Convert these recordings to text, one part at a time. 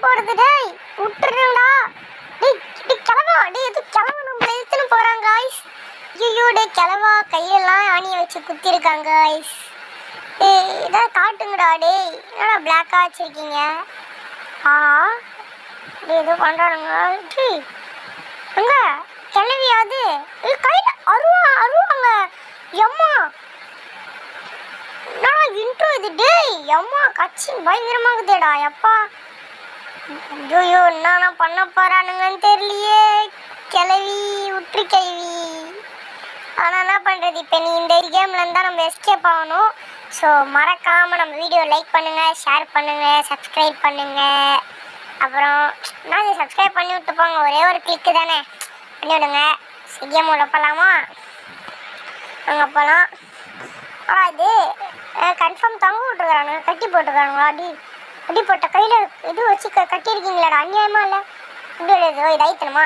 போறது டேய் விட்டுருடா டேய் கிளவா டேய் இது கிளவா நம்மள இழுத்துன்னு போறாங்க गाइस ஐயோ டேய் கிளவா கையெல்லாம் ஆணியை வச்சு குத்தி இருக்காங்க गाइस ஏய் இத காட்டுங்கடா டேய் என்னடா பிளாக்கா வச்சிருக்கீங்க டேய் ஏதோ பண்றானுங்க டேய் அங்க கிளவியாது கையில அருவாங்க எம்மா நான் இன்ட்ரோ இது டேய் அம்மா கச்சி பயங்கரமாகுதேடா அப்பா ஐயோ என்ன பண்ண போறானுங்கன்னு தெரியலையே கிளவி உற்று கிளவி ஆனால் என்ன பண்ணுறது இப்போ நீ இந்த கேம்ல இருந்தால் நம்ம எஸ்கேப் ஆகணும் ஸோ மறக்காமல் நம்ம வீடியோ லைக் பண்ணுங்கள் ஷேர் பண்ணுங்கள் சப்ஸ்கிரைப் பண்ணுங்கள் அப்புறம் நான் சப்ஸ்கிரைப் பண்ணி விட்டு போங்க ஒரே ஒரு கிளிக்கு தானே பண்ணி விடுங்க கேம் உள்ள போகலாமா அங்கே போகலாம் இது கன்ஃபார்ம் தொங்க விட்டுருக்கானுங்க கட்டி போட்டுருக்கானுங்களா அடி போட்ட கையில் இது வச்சு கட்டியிருக்கீங்களாடா அநியாயமா இல்லை இப்படி எழுதோ இது ஐத்தணுமா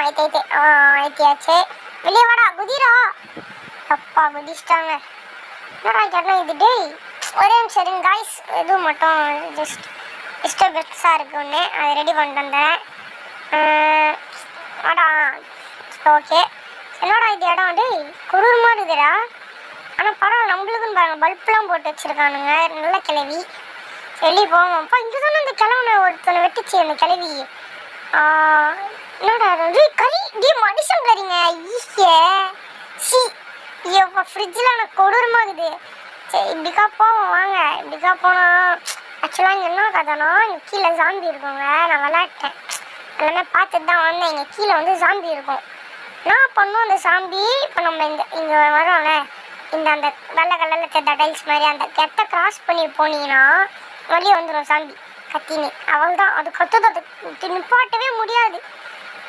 ஐத்தியாச்சு வெளியே வாடா குதிரா அப்பா குதிச்சிட்டாங்க என்னடா கேட்டேன் இது டேய் ஒரே நிமிஷம் இருங்க காய்ஸ் இது மட்டும் ஜஸ்ட் டிஸ்டர்பன்ஸாக இருக்குது ஒன்று அதை ரெடி பண்ணிட்டு வந்தேன் வாடா ஓகே என்னடா இது இடம் டேய் குரூரமாக இருக்குதுடா ஆனால் பரவாயில்ல நம்மளுக்குன்னு பாருங்கள் பல்ப்லாம் போட்டு வச்சுருக்கானுங்க நல்ல கிளவி வெளியே போவோம் அப்பா இங்கே தானே அந்த கிழவனை ஒருத்தனை வெட்டிச்சு அந்த கிளவி என்னடா அது கறி டே மனுஷன் கறிங்க ஈஸிய சி ஐயோப்பா ஃப்ரிட்ஜில் எனக்கு கொடூரமாகுது சரி இப்படிக்கா போவோம் வாங்க இப்படிக்கா போனால் ஆக்சுவலாக இங்கே என்ன கதைனா இங்கே கீழே ஜாம்பி இருக்குங்க நான் விளையாட்டேன் எல்லாமே பார்த்துட்டு தான் வந்தேன் இங்கே கீழே வந்து ஜாம்பி இருக்கும் நான் பண்ணோம் அந்த ஜாம்பி இப்போ நம்ம இங்கே வரோம்ல அந்த வெள்ளை கலரில் தெத்த டைல்ஸ் மாதிரி அந்த கெட்ட கிராஸ் பண்ணி போனீங்கன்னா வெளியே வந்துடும் சாம்பி கத்தினி அவள் தான் அது கத்துது அது நிப்பாட்டவே முடியாது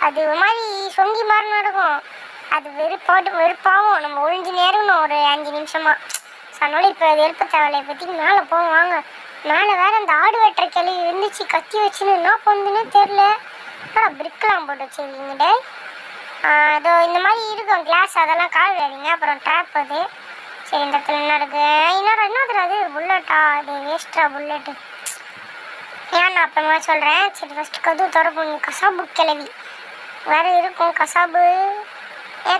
அது ஒரு மாதிரி சொங்கி மாதிரி நடக்கும் அது வெறுப்பாகும் நம்ம ஒழிஞ்சு நேரணும் ஒரு 5 நிமிஷமா அதனால இப்போ வெறுப்ப தேவையை பற்றி மேலே போவோம் வாங்க மேலே வேற அந்த ஆடு வெட்டுற கிளவி இருந்துச்சு கத்தி வச்சுன்னு என்ன பண்ணுதுன்னே தெரில ஆனால் பிரிக்கெலாம் போட்டு வச்சுருக்கீங்கடே அதோ இந்த மாதிரி இருக்கும் கிளாஸ் அதெல்லாம் கால் விடாதீங்க அப்புறம் ட்ராப் அது சரி இந்த இடத்துல என்ன இருக்கு என்ன அது புல்லட்டா அது வேஸ்ட்ரா புல்லட்டு ஏன் நான் அப்புறமா சொல்கிறேன் சரி ஃபஸ்ட்டு கதவு திறப்போம் கசாபு கிளவி வேறு இருக்கும் கசாபு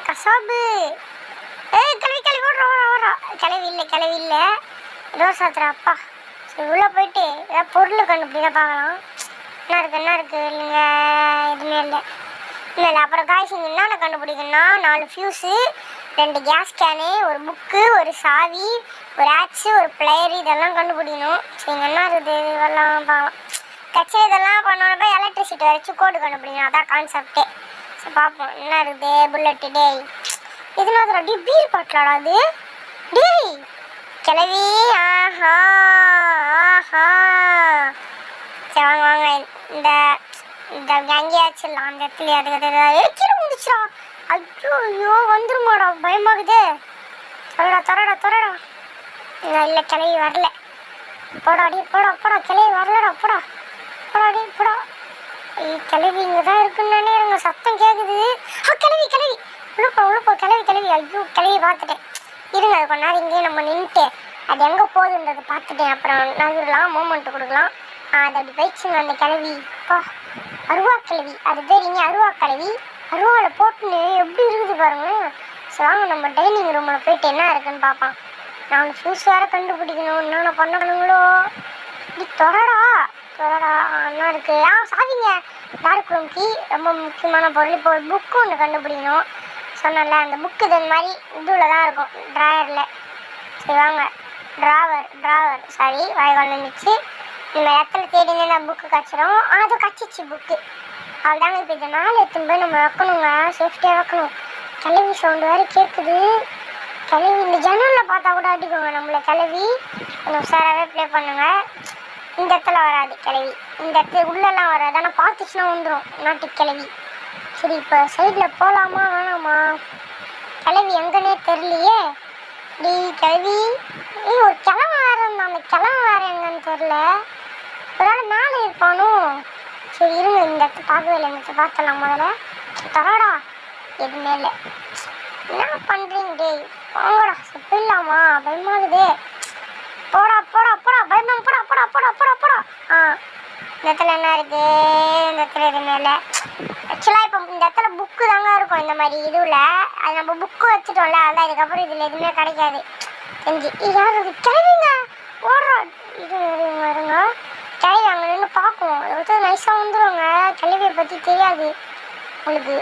கசாபு கிளவி ஓடுறா கிளவி இல்லை ஏதோ சாத்துறா அப்பா சரி உள்ளே போயிட்டு ஏதாவது பொருள் கண்டுபிடிக்க பார்க்கலாம் என்ன இருக்குது இல்லைங்க எதுவுமே இல்லை அப்புறம் காய்ச்சிங்க என்னென்ன கண்டுபிடிக்கணும்னா 4 ஃபியூஸு 2 கேஸ் கேனு ஒரு புக்கு ஒரு சாவி ஒரு ஆக்ஸு ஒரு பிளேயர் இதெல்லாம் கண்டுபிடிக்கணும் சரிங்க என்ன இருக்குது இதெல்லாம் பார்க்கலாம் கட்சி இதெல்லாம் பண்ணோன்னப்போ எலக்ட்ரிசிட்டி வரைச்சி கோடு கண்டுபிடிக்கணும் அதான் கான்செப்டே சரி பார்ப்போம் என்ன இருக்குது புல்லட்டு டேய் எதுனா டி பீர் பாட்டலாடா அது டேய் கிளவி ஆஹா சரி வாங்க இந்த கேங்கியாச்சுலாம் அந்த இடத்துல அதுக்கு கீழே முடிச்சா ஐயோ வந்துருமாடா பயமாகுதே தரடா இல்லை கிளவி வரல போடா கிளவி வரலடா போடா கிளவி இங்கே தான் இருக்குன்னு நினைக்கிறேங்க சத்தம் கேட்குது கிளவி உள்ளப்போ கிளவி ஐயோ கிளவி பார்த்துட்டேன் இருங்க அது கொஞ்ச நேரம் இங்கேயே நம்ம நின்றுட்டு அது எங்கே போகுதுன்றதை பார்த்துட்டேன் அப்புறம் நகரலாம் மூமெண்ட்டு கொடுக்கலாம் அது அப்படி போயிடுச்சுங்க அந்த கிளவி அப்பா அருவா கிளவி அது தெரியுங்க அருவா கிளவி அருவாவில் போட்டுன்னு எப்படி இருக்குது பாருங்க சரி வாங்க நம்ம டைனிங் ரூமில் போயிட்டு என்ன இருக்குன்னு பார்ப்போம் நான் ஃபியூஸ் வேறு கண்டுபிடிக்கணும் என்னென்ன பண்ணணுங்களோ இப்படி தொடடா என்ன இருக்குது சாதிங்க டார்க் ரூம் கீ ரொம்ப முக்கியமான பொருள் இப்போ ஒரு புக்கு ஒன்று கண்டுபிடிக்கணும் சொன்னல அந்த புக்கு இது மாதிரி இதுவில் தான் இருக்கும் ட்ராயரில் சரி வாங்க ட்ராவர் சாரி வாய் வந்துச்சு இந்த இடத்துல தேடிங்க புக்கு கச்சிடும் அது கச்சிச்சு புக்கு அவள்தாங்க இப்போ இந்த மேலே எடுத்துன்னு போய் நம்ம வைக்கணுங்க சேஃப்டியாக வைக்கணும் கிளவி சவுண்டு வேறு கேட்குது கிளவி இந்த ஜன்னலில் பார்த்தா கூட அடிக்குங்க நம்மளை கிளவி கொஞ்சம் உஷாராகவே ப்ளே பண்ணுங்க இந்த இடத்துல வராது கிளவி இந்த இடத்துல உள்ளெல்லாம் வராது ஆனால் பார்த்துச்சுன்னா வந்துடும் நாட்டு கிளவி சரி இப்போ சைடில் போகலாமா வேணாமா கிளவி எங்கன்னே தெரியலையே டி கிளவி ஒரு கிழமை வேறு இருந்தான் அந்த கிழமை வேறு எங்கன்னு தெரில ஒரு நாள் மேலே இருப்பானோ சரி இருங்க இந்த இடத்த பார்க்கவே இல்லை இந்த இடத்த பார்த்தலாம் முதல்ல தரடா எதுவுமே இல்லை என்ன பண்ணுறீங்க டேய் போங்கடா போயிடலாமா பயமாகுதே போடா பயமா போடா இந்த இடத்துல என்ன இருக்கு? இந்த இடத்துல எதுவுமே இல்லை. ஆக்சுவலாக இப்போ இந்த இடத்துல புக்கு தாங்க இருக்கும் இந்த மாதிரி இதுவில். அது நம்ம புக்கு வச்சுட்டோம்ல, அதான் இதுக்கப்புறம் இதில் எதுவுமே கிடைக்காது தெரிஞ்சு. யார் இது? கிளவிங்க ஓடுறோம். இது வருங்க கிளவி அங்கே நின்று பார்க்கும். அது நைஸாக வந்துடுங்க. கிளவியை பற்றி தெரியாது உங்களுக்கு.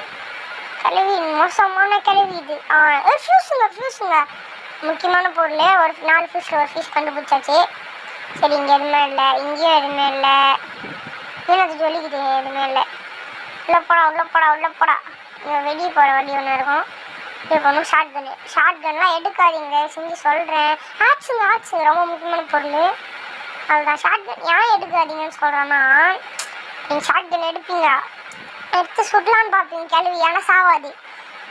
கிளவி மோசமான கிளவி இது. ஃபியூஸுங்க முக்கியமான பொருள். ஒரு 4 ஃபியூஸில் ஒரு ஃபியூஸ் கண்டுபிடிச்சாச்சு. சரி, இங்கே எதுவுமே இல்லை, இங்கேயும் எதுவுமே இல்லை. அது சொல்லிக்கிது எதுவுமே இல்லை. உள்ள போடா. இங்கே வெளியே போகிற வழி ஒன்று இருக்கும். இதுக்கு ஒன்றும் ஷார்ட் கன்லாம் எடுக்காதீங்க செஞ்சு சொல்கிறேன். ஆச்சு ரொம்ப முக்கியமான பொருள். அதுதான் ஷார்ட் கன். ஏன் எடுக்காதீங்கன்னு சொல்கிறேன்னா, நீங்கள் ஷார்ட் கன் எடுப்பீங்க, எடுத்து சுடலான்னு பார்ப்பீங்க கிளவி. ஏன்னா சாவாது.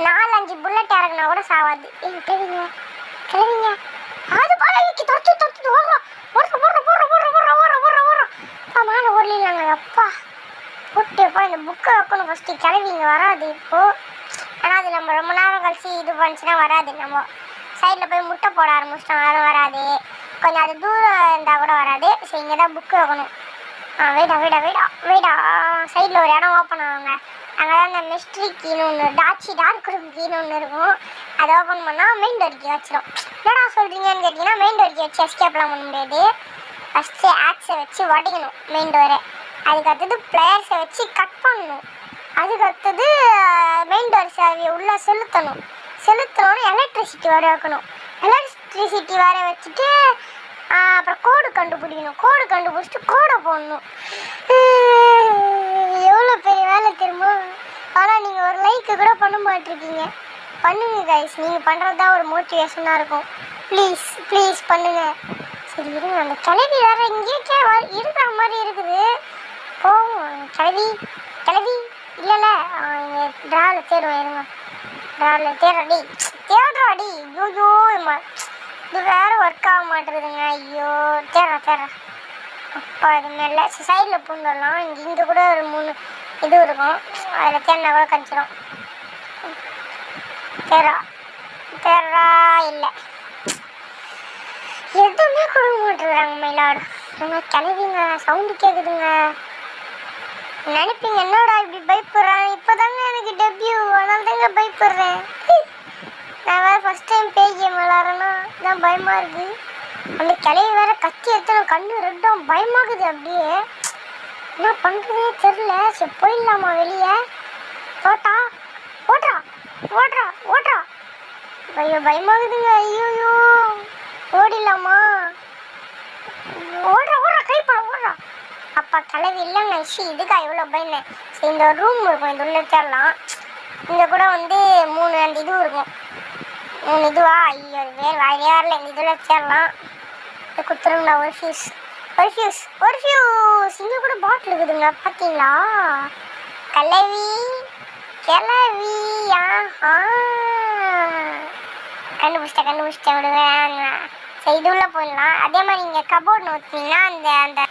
4-5 புல்லட் இறக்குனா கூட சாவாது. கிளவிங்க அது போல தொடுத்து ஓடுறோம். மேலே ஓடலாங்க. அப்பா போட்டுப்பா இந்த புக்கை வைக்கணும் ஃபஸ்ட்டு. கிளவிங்க வராது இப்போது. ஆனால் அது நம்ம ரொம்ப நேரம் கழிச்சு இது பண்ணிச்சுன்னா வராது. நம்ம சைடில் போய் முட்டை போட ஆரம்பிச்சிட்டோம், யாரும் வராது. கொஞ்சம் அது தூரம் இருந்தால் கூட வராது. சரி, இங்கே தான் புக்கு வைக்கணும். வெயிடா. சைடில் ஒரு இடம் ஓப்பன் ஆகுங்க. அங்கே தான் இந்த மிஸ்ட்ரி கீன்னு ஒன்று, டார்க் ரூம் கீன்னு ஒன்று இருக்கும். அதை ஓப்பன் பண்ணால் மெயின் டோர் கீ வச்சிடும். என்னடா சொல்கிறீங்கன்னு கேட்டிங்கன்னா, மெயின் டோர் கீ வச்சு எஸ்கேப்லாம் பண்ண முடியாது. ஃபஸ்ட்டு ஆக்ஸை வச்சு உடைக்கணும் மெயின் டோரை. அதுக்கடுத்தது பிளேயர்ஸை வச்சு கட் பண்ணணும். அதுக்கடுத்தது மெயின் டோர் சேவையை உள்ளே செலுத்தணும்னு எலக்ட்ரிசிட்டி வர வைக்கணும். எலக்ட்ரிசிட்டி வர வச்சுட்டு அப்புறம் கோடு கண்டுபிடிச்சிட்டு கோடை போடணும். எவ்வளோ பெரிய வேலை தெரியுமா? ஆனால் நீங்கள் ஒரு லைக்கு கூட பண்ண மாட்டிருக்கீங்க. பண்ணுங்க கைஸ், நீங்கள் பண்ணுறது தான் ஒரு மோட்டிவேஷனாக இருக்கும். ப்ளீஸ் பண்ணுங்க. சரி இருங்க, அந்த கிளவி வேறு இங்கேயே இருக்கிற மாதிரி இருக்குது. போவோம். கிளவி இல்லைல்ல, இங்கே ட்ராவில் தேடுவோம். இருங்க, ட்ராவில் தேடுறாடி. ஐயோ இது வேறு ஒர்க் ஆக மாட்டேங்குதுங்க. ஐயோ தேடுறேன். அப்பா இது மேலே சைடில் பூந்துடலாம். இங்கே கூட ஒரு 3 இது இருக்கும். அதில் தேடினா கூட கழிச்சிடும். தேடுறா இல்லை, எதுவுமே கொடுக்க மாட்டேங்கிறாங்க மயிலாடு. கிளவிங்க சவுண்டு கேட்குதுங்க. நினைப்பீங்க என்னடா இப்படி பயப்படுறேன். இப்போதாங்க எனக்கு டெபியூ, அதனால தாங்க பயப்படுறேன். நான் வேறு ஃபஸ்ட் டைம் பேய் கேம் விளாட்றேன்னா தான் பயமாக இருக்குது. அந்த கிளவி வேறு கத்தி எடுத்து கண்ணு ரெண்டும் பயமாகுது. அப்படியே என்ன பண்ணுறதே தெரில. சரி போயிடலாமா வெளியே? ஓட்றா. ஐயோ பயமாகுதுங்க. ஐயோ ஓடிடலாமா? ஓடுறா கைப்பட. அப்பா கிளவி இல்லைங்க. இதுக்கா இவ்வளோ பயந்தேன். சரி, இந்த ரூம் இருக்கும், இது உள்ள தேடலாம். இங்கே கூட 3 அந்த இதுவும் இருக்கும். 3 இதுவா? ஐயோ வேறு வாயிலே வரல. இந்த இதில் தேடலாம். கொடுத்துருங்கண்ணா. ஒரு ஃபியூஸ். இங்கே கூட பாட்டில் இருக்குதுங்க, பார்த்தீங்களா? கிளவி கண்டுபிடிச்சிட்டேன் விடுவேன். சரி, இது உள்ளே போயிடலாம். அதே மாதிரி இங்கே கபோர்டு நோத்தினீங்கன்னா அந்த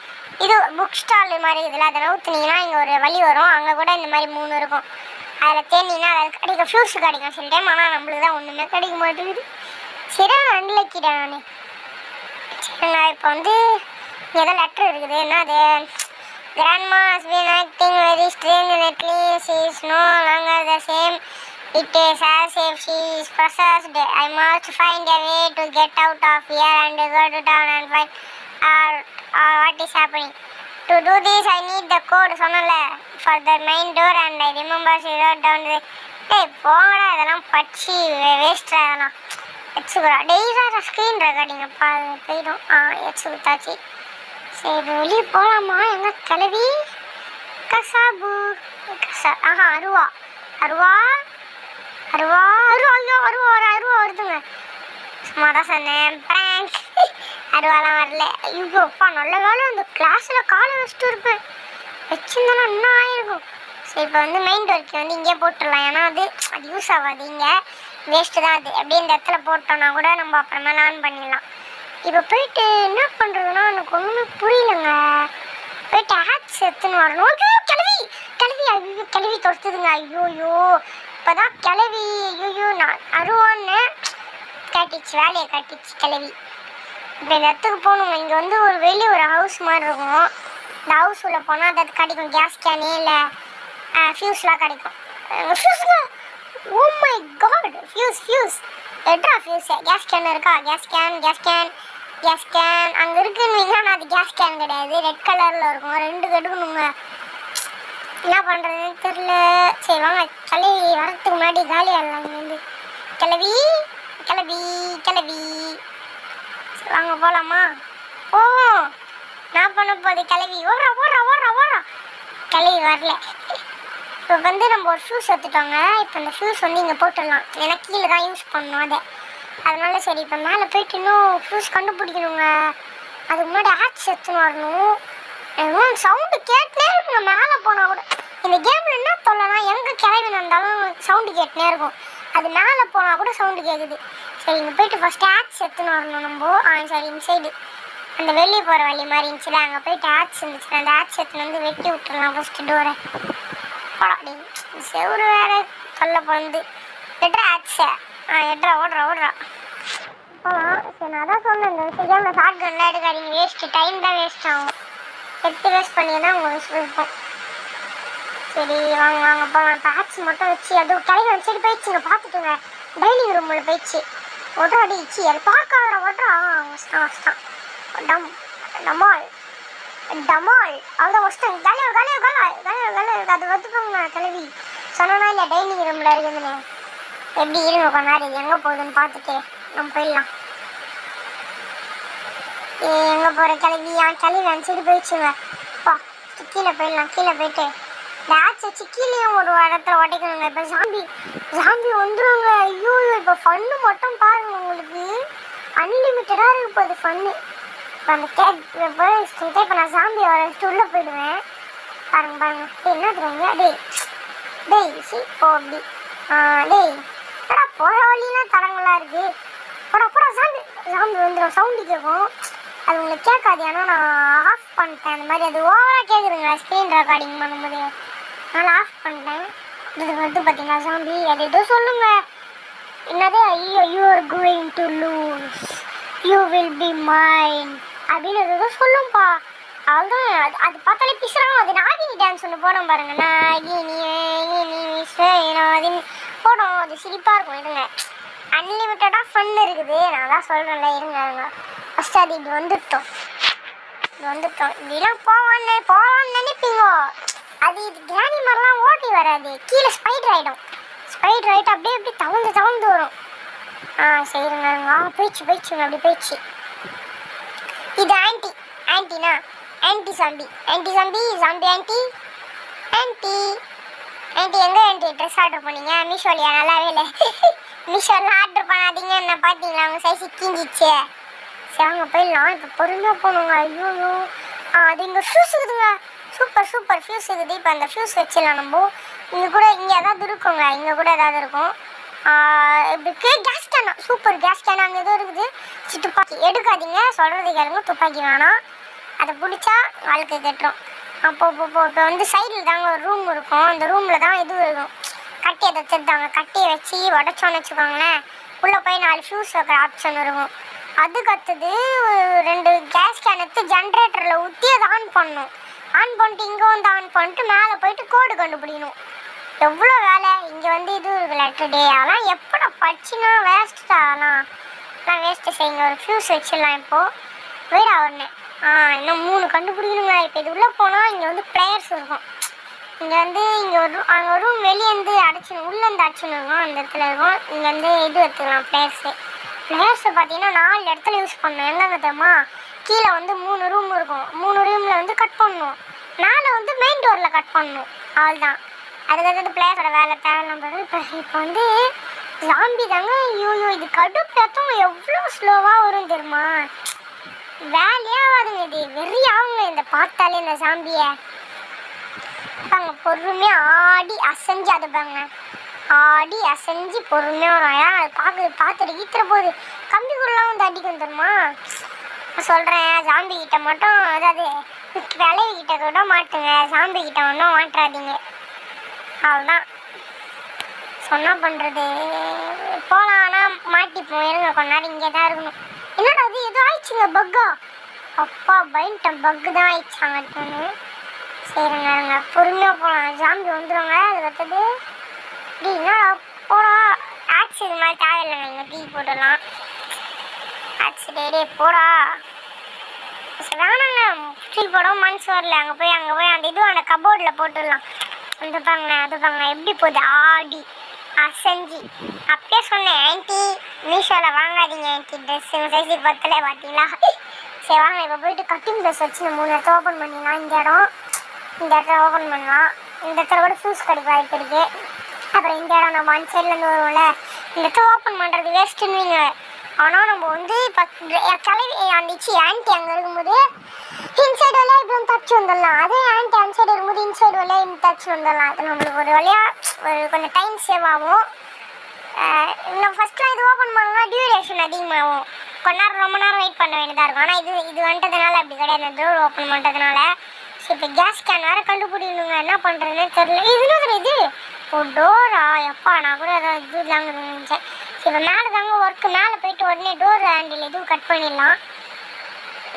இது புக் ஸ்டால் மாதிரி இதில் அதை நோத்தினீங்கன்னா இங்கே ஒரு வழி வரும். அங்கே கூட இந்த மாதிரி 3 இருக்கும். அதில் தேடினீங்கன்னா அதில் கிடைக்கும், ஃப்ரூட்ஸ் கிடைக்கும் சில டைம். ஆனால் நம்மளுக்கு தான் ஒன்றுமே கிடைக்க மாட்டேங்குது. சரி, அன்லக்கிட்டேன் நான். சரிங்க, இப்போ ஏதோ லெட்ரு இருக்குது. என்ன அது? Grandma has been acting very strange lately. She is no longer the same. It is as if she is possessed. I must find a way to get out of here and go to town and find out what is happening. To do this, I need the code for the main door, and I remember she wrote down the... போங்கடா, இதெல்லாம் பச்சி வேஸ்ட்டாக இதெல்லாம் வச்சுக்கிறா. டெய்லியாக screen recording போயிடும். வச்சு விட்டாச்சு. சரி, வெளியே போகலாமா? எங்க கிளவி? கசாபு அருவா வருதுங்க. சும்மா தான் சொன்னேன், பிராங்க். அருவாலாம் வரல. ஐயோப்பா, நல்ல வேலை அந்த கிளாஸில் காலை வச்சுட்டு இருப்பேன். வச்சுருந்தேன்னா இன்னும் ஆயிருக்கும். சரி, இப்போ மெயின் டோருக்கு இங்கே போட்டுடலாம். ஏன்னா அது யூஸ் ஆகாது, இங்கே வேஸ்ட்டு தான் அது. அப்படியே இந்த இடத்துல போட்டோன்னா கூட நம்ம அப்புறமா ஆன் பண்ணிடலாம். இப்போ போயிட்டு என்ன பண்ணுறதுன்னா எனக்கு ஒன்றுமே புரியலைங்க. போயிட்டு ஆக்ஸ் எடுத்துன்னு வரணும். கிளவி தொடுத்துதுங்க. ஐயோயோ, இப்போ தான் கிளவி. ஐயோயோ, நான் அருவான்னு வேலையை காட்டிச்சு கிளவி. இப்போ இந்த இடத்துக்கு போகணுங்க. இங்கே ஒரு வெளியே ஒரு ஹவுஸ் மாதிரி இருக்கும். இந்த ஹவுஸ் உள்ள போனால் அது கிடைக்கும், கேஸ் கேனு இல்லை ஃபியூஸ்லாம் கிடைக்கும். ஃபியூஸ்னா ஓ மை காட், ஃபியூஸ் எட்ரா ஃபியூஸ். கேஸ் கேன் இருக்கா? கேஸ் கேன் அங்கே இருக்குன்னு ஆனால் அது கேஸ் கேன் கிடையாது, ரெட் கலரில் இருக்கும். 2 கெடுக்கணுங்க, என்ன பண்ணுறதுன்னு தெரில. சரி வாங்க, கிளவி வரத்துக்கு முன்னாடி காலி ஆடலாம். இங்கேருந்து கிளவி வாங்க போகலாமா? போவோம். நான் பண்ண போது கிளவி ஓடுறா. கிளவி வரல. இப்போ வந்து நம்ம ஒரு ஃபியூஸ் எடுத்துட்டோங்க. இப்போ அந்த ஃபியூஸ் வந்து இங்கே போட்டுடலாம், ஏன்னா கீழே தான் யூஸ் பண்ணணும் அதனால சரி இப்போ மேலே போயிட்டு இன்னும் ஃபியூஸ் கண்டுபிடிக்கணுங்க. அதுக்கு முன்னாடி ஆட்ஸ் எடுத்துன்னு வரணும். சவுண்டு கேட்டுனே இருக்குங்க மேலே போனால் கூட. இந்த கேமில் என்ன சொல்லனா, எங்கே கிளம்பி வந்தாலும் சவுண்டு கேட்டுனே இருக்கும். அது மேலே போனால் கூட சவுண்டு கேட்குது. சரி இங்கே போயிட்டு ஃபஸ்ட்டு ஆட்ஸ் எடுத்துன்னு வரணும் நம்ம. சரி இந்த சைடு அந்த வெளியே போகிற வழி மாதிரி இருந்துச்சுல, அங்கே போயிட்டு ஆட்ஸ் இருந்துச்சு. அந்த ஆட்ஸ் எடுத்துன்னு வந்து வெட்டி விட்டுடலாம் ஃபஸ்ட்டு டோரை. போடாடி செவ்வறு வேறு சொல்ல போந்து எட்ரா ஆட்ஸை. எட்ரா ஓடுறா. சரி நான் தான் சொன்னேன், இந்த விஷயம் ஷார்ட் கன்லாம் எடுக்காதீங்க, வேஸ்ட்டு, டைம் தான் வேஸ்ட் ஆகும். எடுத்து வேஸ்ட் பண்ணி தான் உங்களுக்கு இருக்கும். சரி வாங்க போகலாம். இப்போ ஆட்ஸ் மட்டும் வச்சு அது கிளம்பி வந்து சரி போயிடுச்சுங்க, பார்த்துட்டுங்க. டைனிங் ரூமில் போயிடுச்சு. அடிச்சு அது பார்க்காத வஸ்தான் டமால் அவ்வளோ வஸ்தான் கலையோ அது வந்துப்போங்க. கிளவி சொன்னா இல்லை டைனிங் ரூமில் இருக்குதுன்னு. எப்படி இருங்க கொஞ்ச நேரம், எங்கே போகுதுன்னு பார்த்துட்டு நம்ம போயிடலாம். எங்கே போகிற கிளவி நினச்சிட்டு போயிடுச்சுங்க. கீழே போயிடலாம். கீழே போயிட்டு இந்த ஆட்ஸ் வச்சு கீழேயும் ஒரு இடத்துல உடைக்கணுங்க. இப்போ ஜாம்பி வந்துடுங்க. ஐயோ இப்போ ஃபன்னு மட்டும் பாருங்க, உங்களுக்கு அன்லிமிட்டடாக இருக்கு போகுது ஃபன்னு. இப்போ அந்த இப்போ நான் ஜாம்பி வரைச்சிட்டு உள்ளே போயிடுவேன். பாருங்க என்ன தெரியுங்க, டேய் இப்போ அப்படி டேய் போகிற வழியெலாம் தடங்களாக இருக்குது. போடா ஜாம்பி வந்துடும், சவுண்டு கேட்கும். அது உங்களுக்கு கேட்காது, ஏன்னா நான் ஆஃப் பண்ணிட்டேன். அந்த மாதிரி அது ஓவராக கேட்குதுங்க ஸ்க்ரீன் ரெக்கார்டிங் பண்ணும்போது, அதனால் ஆஃப் பண்ணிட்டேன். இது வந்து பார்த்தீங்கன்னா ஜாம்பி அது எதோ சொல்லுங்க, என்னது ஐயோ you are going to lose, you will be mine அப்படின்னு எதோ சொல்லும்பா. அவ்வளோதான். அது பார்த்தாலே பிசுறாங்க. அது நாகினி டான்ஸ் ஒன்று போடும் பாருங்க, நாகினி போடும். அது சிரிப்பாக இருக்கும். இருங்க, அன்லிமிட்டடாக ஃபன் இருக்குது. நான் தான் சொல்கிறேன்ல, இருங்க ஃபஸ்ட்டு அது இது வந்துட்டோம். இப்படிலாம் போவான்னு நினைப்பீங்க. அது இது கிராணி மாதிரிலாம் ஓட்டி வராது, கீழே ஸ்பைடர் ஆகிடும். ஸ்பைடர் ஆகிட்டு அப்படியே தவந்து வரும். சரிங்க போயிடுச்சுங்க, அப்படி போயிடுச்சு. இது ஆன்டினா ஆன்டி சாம்பி ஜாம்பி ஆன்டி எங்கே ஆன்டி ட்ரெஸ் ஆர்டர் பண்ணீங்க? மீஷோலையா? நல்லாவே இல்லை. மீஷோலாம் ஆர்டர் பண்ணாதீங்க, என்ன பார்த்தீங்களா உங்கள் சைஸு கீஞ்சிச்சு. சரி அங்கே போயிடலாம். இப்போ பொறுமையாக போகணுங்க. ஐயோ அது இங்கே ஃபியூஸ் இருக்குதுங்க. சூப்பர் ஃபியூஸ் இருக்குது. இப்போ அந்த ஃபியூஸ் வச்சிடலாம் நம்ம. இங்கே ஏதாவது இருக்குங்க, இங்கே கூட ஏதாவது இருக்கும். இப்படி கேஸ் கேனா, சூப்பர் கேஸ் கேனா அங்கே எதுவும் இருக்குது. துப்பாக்கி எடுக்காதீங்க, சொல்கிறது கேளுங்க, துப்பாக்கி வேணாம். அதை பிடிச்சா வாழ்க்கை கட்டுரும். இப்போ வந்து சைடில் தாங்க ஒரு ரூம் இருக்கும். அந்த ரூமில் தான் இது இருக்கும், கட்டி அதை வச்சுருந்தாங்க. கட்டியை வச்சு உடச்சோன்னு வச்சுக்கோங்களேன், உள்ளே போய் 4 ஃபியூஸ் வைக்கிற ஆப்ஷன் இருக்கும். அதுக்கு அடுத்தது 2 கேஸ் கேன் எடுத்து ஜென்ரேட்டரில் ஊற்றி அதை ஆன் பண்ணணும். ஆன் பண்ணிட்டு இங்கே வந்து ஆன் பண்ணிட்டு மேலே போயிட்டு கோடு கண்டுபிடிக்கணும். எவ்வளோ வேலை. இங்கே வந்து இது லெட்டர் டே. அதெல்லாம் எப்போ படிச்சுன்னா வேஸ்ட்டு. அதெல்லாம் வேஸ்ட்டு செய்யுங்க. ஒரு ஃபியூஸ் வச்சிடலாம். இப்போது வெயிட் ஆகணும். இன்னும் 3 கண்டுபிடிக்கணுங்க. இப்போ இது உள்ளே போனால் இங்கே வந்து பிளேயர்ஸ் இருக்கும். இங்கே வந்து இங்கே அங்கே ஒரு ரூம் வெளியேருந்து அடைச்சிடணும், உள்ளேருந்து அடைச்சின்னு இருக்கும். அந்த இடத்துல இருக்கும். இங்கே வந்து இது எடுத்துக்கலாம் பிளேயர்ஸை பார்த்தீங்கன்னா 4 இடத்துல யூஸ் பண்ணணும். எங்கே தெரியுமா? கீழே வந்து 3 ரூம் இருக்கும். 3 ரூமில் வந்து கட் பண்ணணும். மேலே வந்து மெயின் டோரில் கட் பண்ணணும். அவ்வளோதான். அதுக்கடுத்து பிளேயரோட வேலை தேவை. இப்போ வந்து ஜாம்பி தாங்க. ஐயோ இது கடுப்பேற்றும் எவ்வளோ ஸ்லோவாக வரும் தெரியுமா? வேலையாகாதுங்க. இது வெறியாகுங்க இந்த பார்த்தாலே இந்த ஜாம்பியை. பாங்க பொறுமையாக ஆடி அசைஞ்சு அது பாங்க ஆடி அசைஞ்சு பொறுமையாக வரும். ஏன்னா அது பார்த்துட்டு ஈத்துற போது கம்பிக்குள்ளலாம் வந்து அடிக்கும் தெரியுமா? சொல்கிறேன், ஜாம்பி கிட்ட மட்டும் அதாவது விளைவிக்கிட்ட கூட மாட்டுங்க, ஜாம்பி கிட்ட ஒன்றும் மாட்டுறாதீங்க. அவ்வளோதான் சொன்னால் பண்ணுறது. போகலாம், ஆனால் மாட்டிப்போம். இருங்க கொஞ்ச நேரம் இங்கே தான் இருக்கணும். என்னடா அது எதுவும் ஆயிடுச்சுங்க, பக்கா அப்பா பயன்ட்டேன், பக்கு தான் ஆயிடுச்சாங்கன்னு. சரிங்க இருங்க, பொறுமையாக போகலாம். ஜாம்பி வந்துடுவாங்க. அது கற்றுது டீனா போடா. ஆக்சி இது மாதிரி தேவையில்லைங்க, இங்கே டீ போட்டுடலாம். ஆக்சி டே போடா. வேணாங்க, ஃபீல் போடவும் மனசு வரல. அங்கே போய் அந்த இது அந்த கபோர்டில் போட்டுடலாம். அது பாருங்க எப்படி போகுது, ஆடி அசஞ்சி. அப்பயே சொன்னேன் ஆன்ட்டி மீஷோவில் வாங்காதீங்க ஆன்ட்டி, ட்ரெஸ் சைஸுக்கு பத்தலே பார்த்தீங்களா. சரி வாங்க, இப்போ போயிட்டு கட்டிங் ட்ரெஸ் வச்சு நம்ம 3 இடத்த ஓப்பன் பண்ணிடலாம். இந்த இடத்த ஓப்பன் பண்ணலாம். இந்த இடத்துல கூட ஷூஸ் கிடைக்க வாய்ப்பு இருக்குது. அப்புறம் இந்த இடம் நம்ம அந்த சைட்லேருந்து வருவோம்ல, இந்த இடத்த ஓப்பன் பண்ணுறது வேஸ்ட்டுன்னுவீங்க. ஆனால் நம்ம வந்து கிளவி அந்திச்சு ஆன்ட்டி அங்கே இருக்கும்போது இன்சைடு வழியாக இப்படி வந்து தச்சு வந்துடலாம். அதே ஆன்ட்டி அந்த சைடு இருக்கும்போது இன்சைடு வழியாக இந்த தச்சு வந்துடலாம். அது நம்மளுக்கு ஒரு வழியாக ஒரு கொஞ்சம் டைம் சேவ் ஆகும். இன்னும் ஃபஸ்ட்லாம் இது ஓப்பன் பண்ணலாம் டியூரேஷன் அதிகமாகும். ரொம்ப நேரம் வெயிட் பண்ண வேண்டியதாக இருக்கும். ஆனால் இது வந்துட்டதுனால அப்படி கிடையாது, டோர் ஓப்பன் பண்ணுறதுனால. ஸோ இப்போ கேஸ் கேன் வேறு கண்டுபிடிக்கணுங்க, என்ன பண்ணுறதுன்னு தெரியல. இது ஓ டோரா, எப்பா நான் கூட ஏதாவது இது தாங்க நினச்சேன். இப்போ மேலே தாங்க ஒர்க்கு, மேலே போயிட்டு உடனே டோர் ஹேண்டில் இதுவும் கட் பண்ணிடலாம்.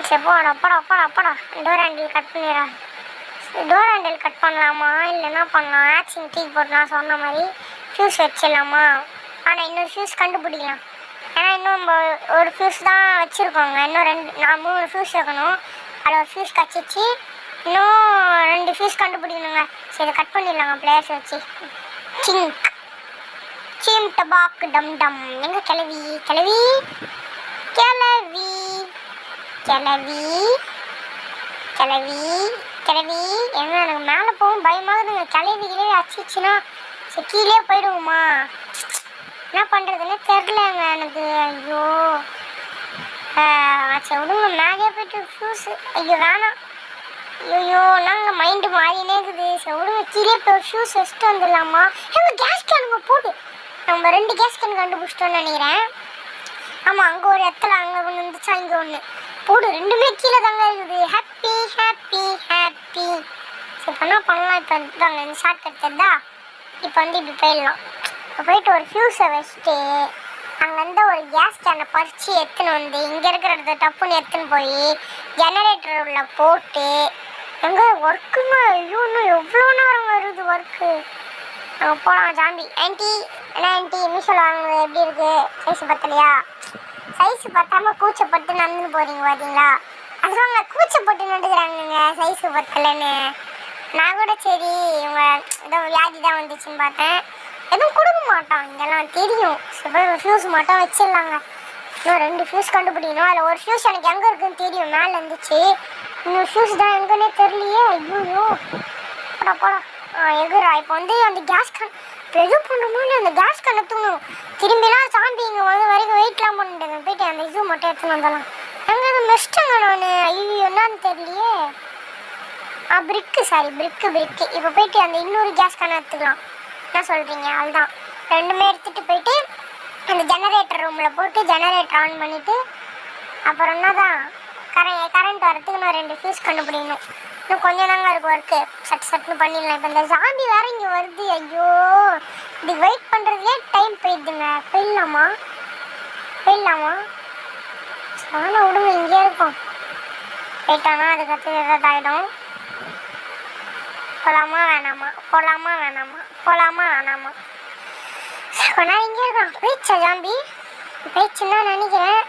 சரி அப்படா டோர் ஹேண்டில் கட் பண்ணிடுறா. டோர் ஹேண்டில் கட் பண்ணலாமா இல்லை என்ன பண்ணலாம், ஆக்சிங் டீ போட்டுலாம் சொன்ன மாதிரி ஃபியூஸ் வச்சிடலாமா. ஆனால் இன்னொரு ஃபியூஸ் கண்டுபிடிக்கலாம். ஏன்னா இன்னும் நம்ம ஒரு ஃபியூஸ் தான் வச்சுருக்கோங்க, இன்னும் 3 ஃபியூஸ் வைக்கணும். அதில் ஒரு ஃபியூஸ் கச்சிச்சு, இன்னும் 2 ஃபியூஸ் கண்டுபிடிக்கணுங்க. சரி இதை கட் பண்ணிடலாங்க பிளேயர்ஸ் வச்சு. சீம் டபாக் டம் டம். எங்க கிளவி எங்க எனக்கு மேலே போகும் பயமாகுதுங்க. கிளவி அச்சிச்சுன்னா சரி கீழே போயிடுவோமா, என்ன பண்ணுறதுன்னு தெரிலங்க எனக்கு. ஐயோ சரி விடுங்க, மேலே போயிட்டு ஃபியூஸு. ஐயோ வேணாம், ஐயோ நாங்கள் மைண்டு மாறினே இருக்குது. சரி விடுங்க, கீழே போய் ஷூஸ் வச்சுட்டு வந்துடலாமா. எங்கள் கேஸ் கேனுங்க போடு, நம்ம 2 கேஸ் கேன் கண்டுபிடிச்சிட்டோன்னு நினைக்கிறேன். ஆமாம், அங்கே ஒரு இடத்துல அங்கே ஒன்று இருந்துச்சா, இங்கே ஒன்று போடு. 2மே கீழே தாங்க இருக்குது. ஹாப்பி சரி பண்ணலாம். இப்போ தாங்க இந்த ஷார்ட் கட் தெரிதா. இப்போ வந்து இப்படி போயிடலாம். இப்போ போயிட்டு ஒரு ஃபியூஸை வச்சுட்டு அங்கேருந்து ஒரு கேஸ் கேனை பறித்து எடுத்துன்னு வந்து இங்கே இருக்கிற இடத்த டப்புன்னு எடுத்துன்னு போய் ஜெனரேட்டர் உள்ள போட்டு எங்கே ஒர்க்குங்க. ஐயோ இன்னும் எவ்வளோ நேரம் வருது ஒர்க்கு. அங்கே போகலாம். ஜாம்பி ஆன்ட்டி, என்ன ஆன்ட்டி மீஷோவில் வாங்குறது எப்படி இருக்குது, சைஸ் பத்தலையா? சைஸ் பத்தாமல் கூச்சப்பட்டு நடந்து போகிறீங்க பார்த்தீங்களா. அதுவாங்க கூச்சப்பட்டு நடந்துக்கிறாங்கங்க சைஸு பத்தலைன்னு. நான் கூட சரி இவங்க ஏதோ வியாதி தான் வந்துச்சுன்னு பார்த்தேன். எதுவும் கொடுக்க மாட்டான் இங்கெல்லாம் தெரியும். ஃபியூஸ் மட்டும் வச்சிடலாங்க. இன்னும் 2 ஃபியூஸ் கண்டுபிடிக்கணும். அதில் ஒரு ஃபியூஸ் எனக்கு எங்கே இருக்குன்னு தெரியும், மேலே இருந்துச்சு. இன்னொரு ஃபியூஸ் தான் எங்கன்னே தெரியலையே. ஐயோ போடா எகுரா. இப்போ வந்து அந்த கேஸ் கன் எது பண்ணுறோமோ அந்த கேஸ் கண்ணை தூங்கணும். திரும்பிலாம் சாம்பி இங்கே வந்து வரைக்கும் வெயிட்லாம் பண்ணிட்டு போயிட்டு அந்த இது மட்டும் எடுத்துன்னு வந்துடலாம். எங்கே அது மெஸ்ட்டுங்க நான். ஐயோ என்னன்னு தெரியலையே. பிரிக்கு. இப்போ போயிட்டு அந்த இன்னொரு கேஸ் கண்ணை எடுத்துக்கலாம். என்ன சொல்கிறீங்க? அதுதான் 2மே எடுத்துகிட்டு போயிட்டு அந்த ஜெனரேட்டர் ரூமில் போட்டு ஜெனரேட்டர் ஆன் பண்ணிவிட்டு அப்புறம் என்னதான் கரண்ட் வரத்துக்கு நான் 2 ஃபியூஸ் கண்டுபிடிக்கணும். இன்னும் கொஞ்சம் தாங்க இருக்கும் ஒர்க்கு. சட்டுன்னு பண்ணிடலாம். இப்போ இந்த ஜாம்பி வேறு இங்கே வருது. ஐயோ இது வெயிட் பண்ணுறதுலே டைம் போயிடுதுங்க. போயிடலாமா ஆனால் விடுங்க, இங்கே இருக்கும். போயிட்டானா அதுக்கடுத்து ஏதாவது ஆகிடும். போகலாமா வேணாமா கொஞ்ச நேரம் இங்கே இருக்கான். போயிடுச்சா ஜாம்பி? போயிடுச்சுன்னா நினைக்கிறேன்.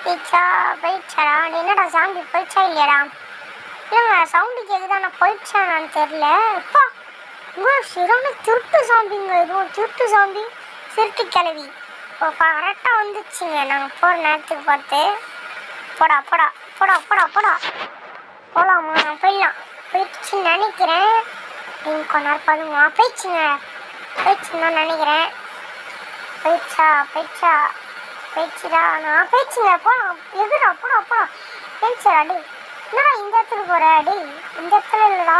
போயிடுச்சாடா. நீ என்னடா ஜாம்பி போயிடுச்சா இல்லையாடா? இல்லைங்க சவுண்டு கேட்குதா, நான் போயிடுச்சானான்னு தெரில. அப்பா இங்கே சரியான திருட்டு ஜாம்பிங்க. இதுவும் திருட்டு ஜாம்பி, திருட்டு கிளவி. இப்போ கரெக்டாக வந்துச்சுங்க நாங்கள் போகிற நேரத்துக்கு பார்த்து. போடா போகலாமா? போயிடுச்சுன்னு நினைக்கிறேன். நீங்கள் கொஞ்ச நேரம் பாருங்க. போயிடுச்சுன்னு நினைக்கிறேன். போயிடுச்சுடா. நான் போயிடுச்சுங்க. போகலாம். எதுடா போடா போயிடுச்சுடா. அடி என்னடா இந்த இடத்துக்கு போகிற? அடி இந்த இடத்துல இல்லைடா.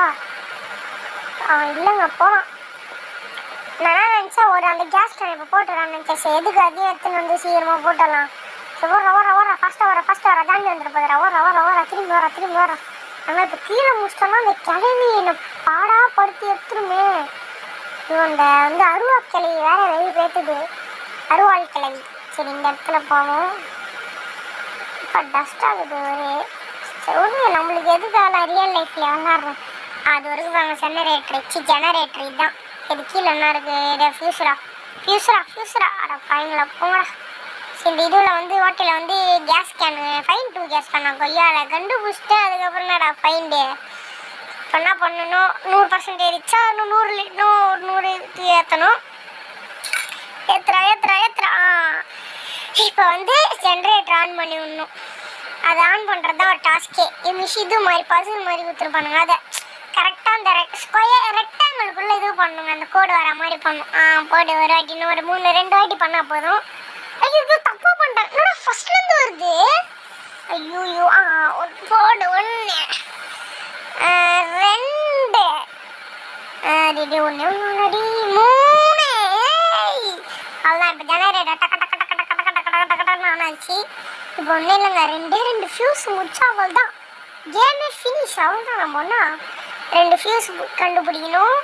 இல்லைங்க போகலாம். நான் நினச்சேன் ஒரு அந்த கேஸ் ஸ்டவ் இப்போ போட்டுடலான்னு நினச்சேன். சரி எதுக்கு அதையும் எடுத்துன்னு வந்து சீக்கிரமாக போட்டுடலாம். சரி ஓர ஃபஸ்ட்டாக வர ஜாம்பி வந்துட்டு போதுறா. ஓர திரும்பி வர. ஆனால் இப்போ கீழே முடிச்சிட்டோம்னா அந்த கிளவி என்னை படுத்தி எடுத்துருமே. இந்த வந்து அருவா கிளவி வேற வெளியே பேத்துது. அருவாள் கிளவி. சரி இந்த இடத்துல போவோம். டஸ்ட் ஆகுது ஒரு. சரி ஒன்று நம்மளுக்கு எதுக்காக ரியல் லைஃப்பில் விளாட்றோம். அது வரைக்கும் நாங்கள் ஜெனரேட்டர் இதுதான். இது கீழே என்ன இருக்குது? ஃபியூஸரா அட ஃபைனில் போங்கடா. சரி இதுவில் வந்து ஹோட்டலில் வந்து gas can fine 2 gas can நான் கொய்யாவில் கண்டுபிடிச்சிட்டு அதுக்கப்புறம் என்னடா ஃபைண்டு இப்போ என்ன பண்ணணும்? 100% ஏறிச்சா இன்னும் 100 ஏற்றணும். ஏற்றுறா. இப்போ வந்து ஜென்ரேட்டர் ஆன் பண்ணி விடணும். அதை ஆன் பண்ணுறது தான் ஒரு டாஸ்க்கே. இது மாதிரி பர்சன் மாதிரி கொடுத்துருப்பானுங்க. அதை கரெக்டாக அந்த ரெக்டாங்கிள்குள்ளே இது பண்ணுங்க. அந்த கோடு வர மாதிரி பண்ணும். போடு ஒரு வாட்டி இன்னும் ஒரு 2 வாட்டி பண்ணால் போதும். ஐயோ இது தப்பாக பண்ணிட்டேன். என்னடா ஃபஸ்ட்லேருந்து வருது? ஐயோ போடு 1 2 1 3 அவ்வளோதான். இப்போ ஜெனரேட்டர் டக்கு ஆனாச்சு. இப்போ ஒன்றும் இல்லைங்க, 2 ஃபியூஸ் முடிச்சா அவள் தான் கேமே ஃபினிஷ். அவள் தான் நம்ம ஒன்றா 2 ஃபியூஸ் கண்டுபிடிக்கணும்.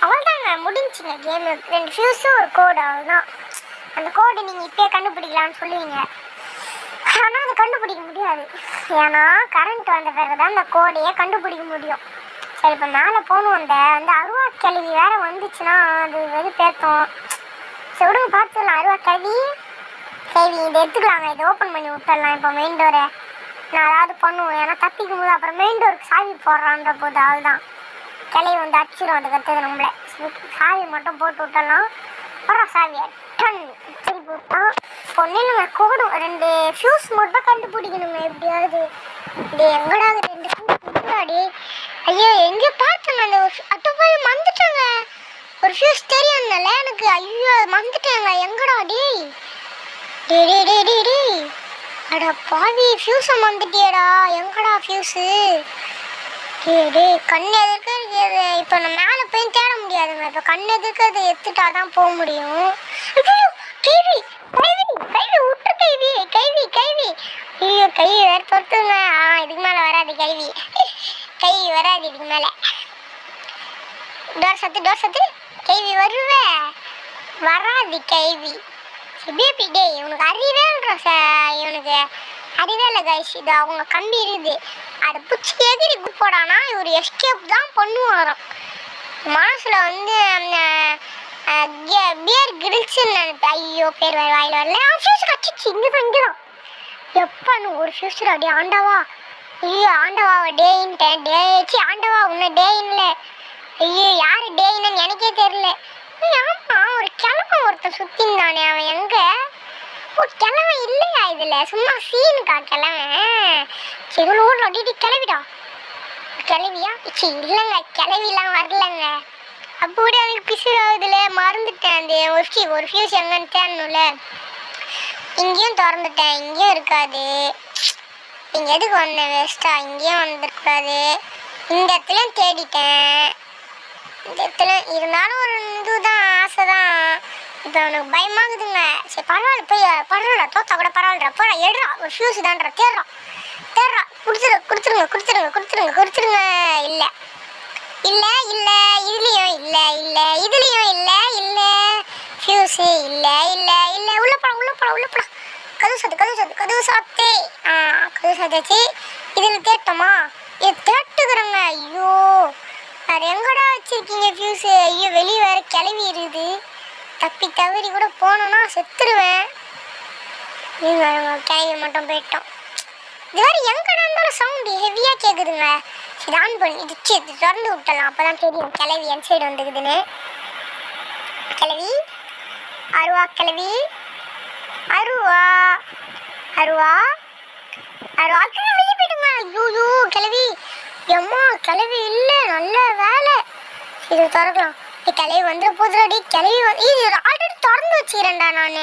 அவள் தாங்க முடிஞ்சுங்க கேமு. 2 ஃபியூஸும் ஒரு கோடு. அவள் தான் அந்த கோடு நீங்கள் இப்போயே கண்டுபிடிக்கலான்னு சொல்லுவீங்க. ஆனால் அதை கண்டுபிடிக்க முடியாது. ஏன்னா கரண்ட் வந்த பிறகு தான் அந்த கோடையே கண்டுபிடிக்க முடியும். சரி இப்போ மேலே போகணும். அந்த அருவா கிழவி வேறு வந்துச்சுன்னா அது வந்து பேர்த்தோம். சரி விடுங்க பார்த்துக்கலாம். அருவா கிழவி இதை எடுத்துக்கலாங்க. இதை ஓப்பன் பண்ணி விட்டுடலாம். இப்போ மெயின் டோரை நான் அதாவது பண்ணுவோம். ஏன்னா தப்பிக்கும் போது அப்புறம் மெயின் டோருக்கு சாவி போடுறான்ற போது ஆள் தான் கிளவி வந்து அடிச்சிடும். அது கற்றுது நம்மளை. சாவி மட்டும் போட்டு விட்டுடலாம். அப்புறம் சாவியை திருப்பி விட்டான். பொண்ணுங்க கோடும் 2 ஃபியூஸ் மட்டும் கண்டுபிடிக்கணுங்க எப்படியாவது. இது எங்கடா 2 ஃபியூஸ் முன்னாடி? ஐயோ எங்கே பார்த்தேங்க அந்த அத்தை போய் மறந்துட்டாங்க. ஒரு ஃபியூஸ் தெரியும்னால எனக்கு. ஐயோ மறந்துட்டேங்க. எங்கடா டேய் அட பாவி ஃபியூஸை மறந்துட்டியடா. எங்கடா ஃபியூஸு? கண் எதுக்கு இருக்குது? இப்போ நான் மேலே போய் தேட முடியாதுங்க. இப்போ கண் எதுக்கு அதை எடுத்துட்டா தான் போக முடியும். கைவி விட்டு கைவி. ஐயோ கை வேறு தொட்டுங்க. இதுக்கு மேலே வராது கை வராது இதுக்கு மேலே. டோர் சத்து கைவி வராது கைவி. பேபி டே இவனுக்கு இவனுக்கு அறிவே இல்லை கைஸ். இது அவங்க கம்பி இருக்குது. அதை பிடிச்சி எதிரி போடானா இவர் எஸ்கேப் தான் பண்ணுவாராம். மனசில் வந்து பியர் கிரில்ஸ்ன்னு நினைப்பேன். ஐயோ பேர் வேறு வாயில் வரல. ஃபியூஸ் கச்சிச்சு. இங்கே தான் எப்போ ஒரு ஃபியூஸர் அப்படியே ஆண்டவா. ஐயோ ஆண்டவாவை டேயின்ட்டேன். ஆண்டவா உன்னை டேயின்ல. ஐயோ யார் டேயின்னு எனக்கே தெரியல. ஆமாம் ஒரு கிழமை ஒருத்தன் சுற்றிந்தானே. அவன் எங்கே? ஒரு கிழமை இல்லையா இதில்? சும்மா சீனுக்கா கிழமை? சரி ஊரில் அடிட்டு கிளவிடா. கிளவியா? இல்லைங்க கிளவிலாம் வரலங்க. அப்போ கூட எனக்கு பிசுறாவதுல மறந்துட்டேன். அந்த ஒரு ஃபியூஸ் எங்கன்னு தேடணும்ல. இங்கேயும் திறந்துட்டேன். இங்கேயும் இருக்காது. இங்கே எதுக்கு வந்தேன் வேஸ்ட்டா? இங்கேயும் வந்துருக்காது. இந்த இடத்துலையும் தேடிட்டேன். இந்த இடத்துல இருந்தாலும் ஒரு இதுதான் ஆசை தான். இப்போ அவனுக்கு பயமாகுதுங்க. சரி பரவாயில்ல தோத்தா கூட பரவாயில்லடா. போடா எடுறா. ஒரு ஃபியூஸ் தான்றா. தேடுறா கொடுத்துருங்க. இல்லை இதுலேயும் இல்லை ஃபியூஸு இல்லை உள்ள போடா. கதவு சாப்பிட்டே கதவு சாப்பிட்டாச்சு. இதில் தேட்டோமா? இது தேட்டுக்கிறோங்க. ஐயோ அது எங்கடா வச்சிருக்கீங்க ஃபியூஸு? ஐயோ வெளியே வேறு கிளவி இருக்குது. தப்பி தவறி கூட போனோன்னா செத்துருவேன். நீங்கள் கிளவி மட்டும் போயிட்டோம். இது வேறு எங்கடா இருந்தாலும் சவுண்டு ஹெவியாக கேட்குதுங்க. இது ஆன் பண்ணி இது திறந்து விட்டலாம். அப்போ தான் தெரியும் கிளவி என் சைடு வந்துக்குதுன்னு. கிளவி அருவா கிளவி அருவா வெளியே போயிடுங்க. ஐயோ கிளவி எம்மா கிளவி இல்லை. நல்ல வேலை. இது திறக்கலாம். கிளவி வந்துட போதுடாடி. கிளவி இது ஆல்ரெடி திறந்து வச்சுக்கிறேன்டா நான்.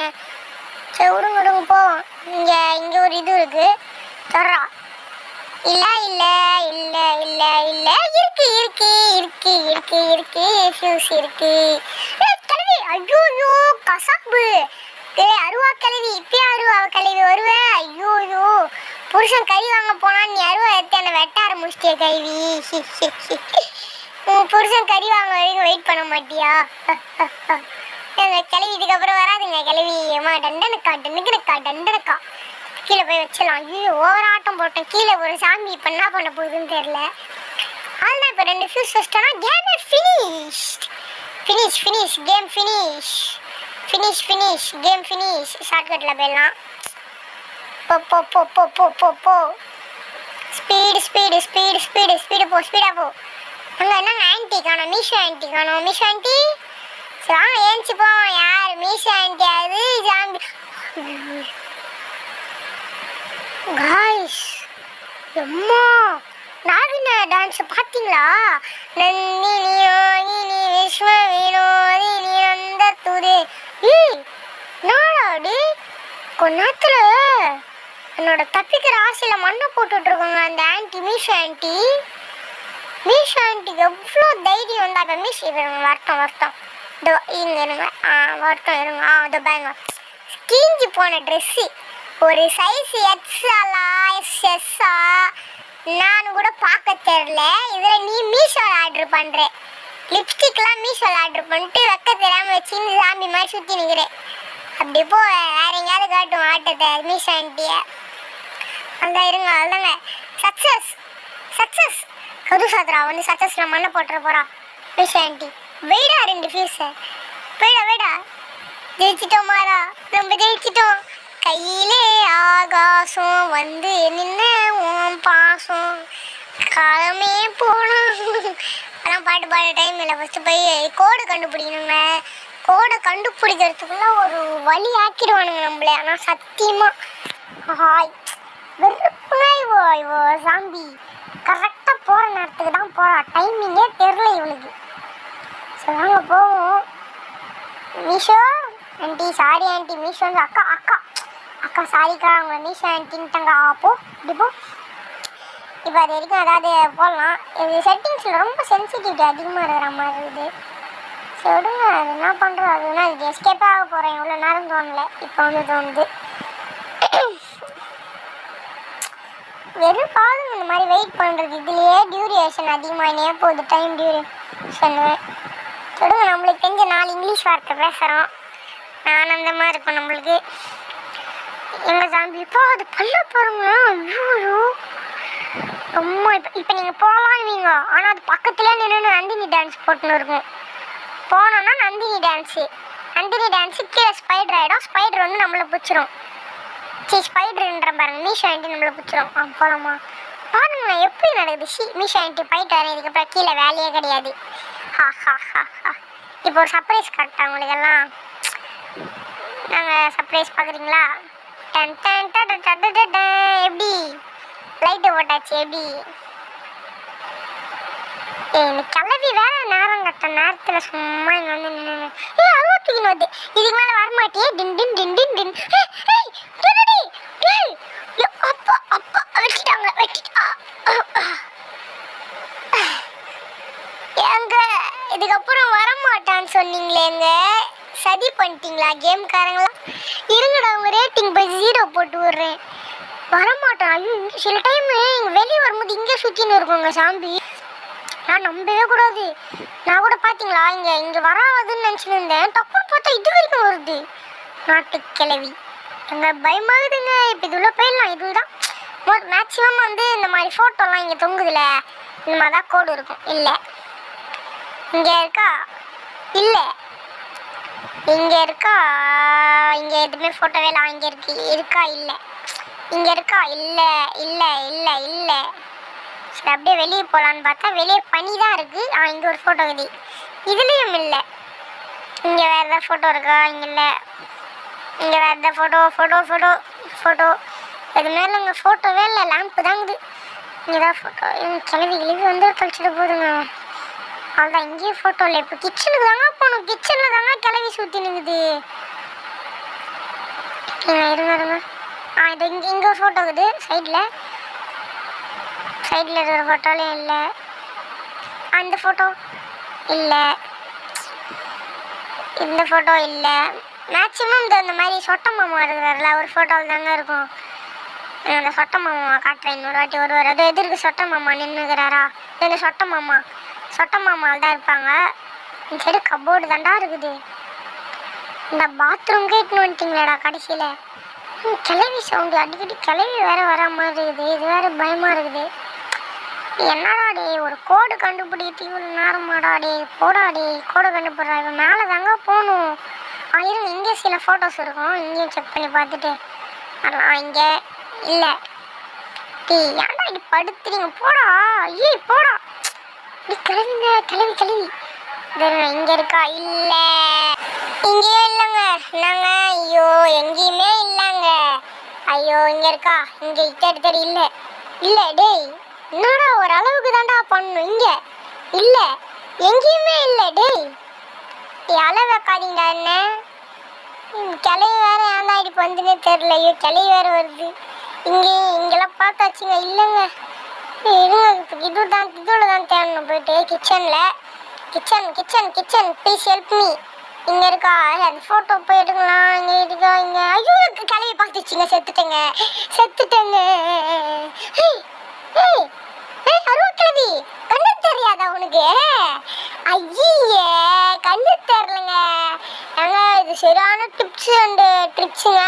சரி விடுங்க போ. இங்கே ஒரு இது இருக்குது. திறா. இல்லை இருக்கு ஃபியூஸ் இருக்கு. கிளவி ஐயோ கசாப்பு. அருவா கிளவி இப்பயே அருவா கிளவி வருவேன். ஐயோ புருஷன் கறி வாங்க போனா நீ அருவா எடுத்து என்னை வெட்ட ஆரம்பிச்சிட்டிய கழுவி. உன் புருஷன் கறி வாங்க வரைக்கும் வெயிட் பண்ண மாட்டியா? எங்க கிளவி இதுக்கப்புறம் வராதுங்க. கிளவி ஏமா டண்டனக்கா. கீழே போய் வச்சிடலாம். ஐயோ ஓவர் ஆட்டம் போட்டேன் கீழே. ஒரு சாமி இப்போ என்ன பண்ண போகுதுன்னு தெரியல. அதுதான் இப்போ 2 ஃபியூஸ் வச்சிட்டோன்னா கேமே finish. Finish finish game finish. Finish finish game finish. ஷார்ட்கட்டில் போயிடலாம். போ போ போ போ போ போ போ. Speed speed speed speed speed போ, ஸ்பீடாக போ. அங்கே என்னங்க ஆன்ட்டி காணோம், மீஷோ ஆன்ட்டி காணோம். மீஷோ ஆன்ட்டி சரி வாங்க ஏஞ்சி போவோம். யார் மீஷோ ஆன்ட்டி? அது ஜாம்பி. காய்ஸ் எம்மா நாகின டான்ஸ் பார்த்தீங்களா? நந்தினி யோகினி விஸ்வ வினோதினி அந்த துரே. நாடாடி கொஞ்ச நேரத்தில் என்னோட தப்பிக்கிற ஆசையில் மண்ணை போட்டுட்ருக்கோங்க அந்த ஆன்ட்டி. மீஷோ ஆன்ட்டி. மீஷோ ஆன்ட்டிக்கு எவ்வளோ தைரியம் வந்தா. இப்போ மீஷோ வரட்டும் வரட்டும். இதோ இங்கே இருங்க. வரட்டும் இருங்க. இதோ பாருங்க கீஞ்சி போன ட்ரெஸ்ஸு. ஒரு சைஸ் எக்ஸலா எஸ்எஸ்ஸா நான் கூட பார்க்க தெரில. இதில் நீ மீஷோவில் ஆர்டர் பண்ணுற. லிப்ஸ்டிக்லாம் மீஷோவில் ஆர்டர் பண்ணிட்டு வைக்க தெரியாமல் வச்சுன்னு சாமி மாதிரி சுற்றி நிற்கிறேன். அப்படி போ வேற எங்கேயாவது காட்டும் ஆட்டத்தை மீஷோ ஆன்ட்டியை. அதான் இருங்க. அதுதாங்க சக்ஸஸ் சக்ஸஸ். கது சாத்ரா வந்து சக்ஸஸில் மண்ணை போட்டுற போகிறா மீஷோ ஆன்ட்டி. வெயிடா 2 ஃபியூஸை. வெயிடா வெயிடா. ஜெயிச்சிட்டோம் மாறா, நம்ம ஜெயிச்சிட்டோம். கையிலே ஆகாசம் வந்து நின்ன ஓம் பாசம் காலமே போனோம். அதெல்லாம் பாட்டு பாட டைம் இல்லை. ஃபஸ்ட்டு போய் கோடை கண்டுபிடிக்கணுங்க. கோடை கண்டுபிடிக்கிறதுக்குள்ள ஒரு வழி ஆக்கிடுவானுங்க நம்மளே. ஆனால் சத்தியமாக ஹாய் வெறுப்புங்க இவோ சாம்பி. கரெக்டாக போகிற நேரத்துக்கு தான் போகிறா. டைமிங்கே தெரில இவனுக்கு. சரி வாங்க போவோம். Meesho anti sorry anti. Meesho வந்து அக்கா அக்கா அக்கா சாரிக்கா அவங்க மீஷோ ஆன்ட்டின்ட்டாங்க. போ இப்படி போ. இப்போ அது வரைக்கும் அதாவது போடலாம். இது செட்டிங்ஸில் ரொம்ப சென்சிட்டிவிட்டி அதிகமாக இருக்கிற மாதிரி இருக்குது. சொல்லுங்க அது என்ன பண்ணுறோம். அதுனா இது எஸ்கேப்பே ஆக போகிறேன். இவ்வளோ நேரம் தோணலை, இப்போ வந்து தோணுது. வெறும் பாருங்க இந்த மாதிரி வெயிட் பண்ணுறது. இதுலேயே டியூரேஷன் அதிகமாகினே போகுது. Time duration. சொல்லுங்க நம்மளுக்கு தெரிஞ்ச 4 இங்கிலீஷ் வார்த்தை பேசுகிறோம். ஆனந்தமாக இருக்கும் நம்மளுக்கு. எங்கள் சாம்பி இப்போ அது பண்ண போகிறோங்க. ஐயோ ரொம்ப இப்போ நீங்கள் போகலான்வீங்க. ஆனால் அது பக்கத்துலேயே நின்று நந்தினி டான்ஸ் போட்டுன்னு இருக்கும். போனோன்னா நந்தினி டான்ஸு. நந்தினி டான்ஸு கீழே ஸ்பைடர் ஆகிடும். ஸ்பைடர் வந்து நம்மளை பிடிச்சிரும். சரி ஸ்பைடர்ன்ற பாருங்க மீஷோ ஆன்ட்டி நம்மளை பிடிச்சிரும். போகலாமா பாருங்க எப்படி நடக்குது. மீஷோ ஆன்ட்டி போயிட்டு வரேன். இதுக்கப்புறம் கீழே வேலையே கிடையாது. ஹா ஹா ஹா ஹா. இப்போ ஒரு சர்ப்ரைஸ் காட்டா உங்களுக்கெல்லாம். நாங்கள் சர்ப்ரைஸ் பார்க்குறீங்களா? Done done done done done. எப்படி லைட்டு போட்டாச்சு எப்படி? கிளவி வேற நேரம் கட்ட நேரத்தில் சும்மா இங்கே வந்து நின்று அறுபத்துக்கு வருது. இதுக்கு மேலே வரமாட்டியே. டின் டின் டின் டின் டின். அப்பா அப்பா வெட்டிட்டாங்க வெட்டிட்டா. ஏங்க இதுக்கப்புறம் வரமாட்டான்னு சொன்னீங்களேங்க, சதி பண்ணிட்டீங்களா கேம்காரங்களா? இருங்கடா அவங்க ரேட்டிங் போய் 0 போட்டு விடுறேன். வரமாட்டான். ஐயோ இங்கே சில டைமு இங்கே வெளியே வரும்போது இங்கே சுற்றின்னு இருக்குங்க சாம்பி. நான் நம்பவே கூடாது. நான் கூட பார்த்தீங்களா இங்கே வராதுன்னு நினச்சின்னு இருந்தேன். டப்புன்னு பார்த்தா இது வரைக்கும் வருது. நாட்டு கிளவி எங்க பயமாகுதுங்க. இப்போ இது உள்ள போயிடலாம். இதுதான் மேக்ஸிமம் வந்து இந்த மாதிரி ஃபோட்டோலாம் இங்கே தொங்குதுல, இந்த மாதிரி தான் கோடு இருக்கும். இல்லை இங்கே இருக்கா? இல்லை இங்கே இருக்கா? இங்கே எதுவுமே ஃபோட்டோவே இல்லை. இங்கே இருக்கா? இல்லை. இங்கே இருக்கா? இல்லை இல்லை இல்லை இல்லை. சரி அப்படியே வெளியே போகலான்னு பார்த்தா வெளியே பனி தான் இருக்குது. இங்கே ஒரு ஃபோட்டோ இருக்குது. இதுலேயும் இல்லை. இங்கே வேறு ஏதாவது ஃபோட்டோ இருக்கா? இங்கே இல்லை. இங்கே வேறு எதாவது ஃபோட்டோ அது மேலே இங்கே ஃபோட்டோவே இல்லை. லேம்ப்பு தாங்குது. இங்கே தான் ஃபோட்டோ. கிளவி வந்து கழிச்சிட்டு போதுங்க. அவ்வளோதான். இங்கேயும் ஃபோட்டோ இல்லை. இப்போ கிச்சனுக்கு தாங்க போகணும். கிச்சனில் தாங்க கிளவி சுற்றி நிற்குது. இருங்க இது இங்கே ஒரு ஃபோட்டோ இருக்குது. சைடில் இருக்கிற ஃபோட்டோலையும் இல்லை. அந்த ஃபோட்டோ இல்லை. இந்த ஃபோட்டோ இல்லை. மேக்ஸிமம் இந்த மாதிரி சொட்ட மாமா இருக்கிறாருல ஒரு ஃபோட்டோவில் தாங்க இருக்கும். அந்த சொட்ட மாமா காட்டுறேன் இன்னொரு வாட்டி வருவார். அது எதிர்க்கு சொட்ட மாமா நின்றுக்கிறாரா? இந்த சொட்ட மாமாவில் தான் இருப்பாங்க. இந்த சைடு கபோர்டு தாண்டா இருக்குது. இந்த பாத்ரூம்க்கு இட்டுன்னு வந்துட்டிங்களேடா கடைசியில். கிளவி சவுண்டு அடிக்கடி கிளவி வேற வர மாதிரி இருக்குது. இது வேற பயமா இருக்குது. என்னடா டே ஒரு கோடு கண்டுபிடித்து இவ்வளோ நேரமாடா டே போடா டே கோடு கண்டுபிடுறா. இவன் மேலே தாங்க போகணும். இருங்க இங்கே சில ஃபோட்டோஸ் இருக்கும், இங்கேயும் செக் பண்ணி பார்த்துட்டு அதெல்லாம் இங்கே இல்லை. டே ஏன்டா இப்படி படுத்துறீங்க போடா. போடா இப்படி கிளவிங்க கிளவி கிளவி. இங்கே இருக்கா? இல்லை இங்கேயே இல்லைங்க. என்னங்க ஐயோ எங்கேயுமே இல்லைங்க. ஐயோ இங்கே இருக்கா? இங்கே தேடி இல்லை இல்லை. டேய் என்னடா ஒரு அளவுக்கு தான்டா பண்ணணும். இங்கே இல்லை எங்கேயுமே இல்லை. டேய் அளவு வைக்காதீங்கடா. என்ன கிளவி வேற ஏன்டா இப்படி வந்துன்னே தெரில. ஐயோ கிளவி வேற வருது. இங்கெல்லாம் பார்த்தாச்சுங்க இல்லைங்க. இருங்க இதுல தான் தேடணும். போயிட்டு கிச்சன் ப்ளீஸ் ஹெல்ப் மீ. இங்கே இருக்கா? அந்த ஃபோட்டோ போய் எடுக்கலாம். இங்கே இருக்கா? இங்கே ஐயோ கிளவி பார்த்துச்சுங்க. செத்துட்டேங்க. அருவா கிளவி கண்ணு தெரியாதா உனக்கு? ஐயே கண்ணு தெரியலங்க. ஏங்க இது சரியான டிப்ஸ் அண்டு ட்ரிக்ஸுங்க.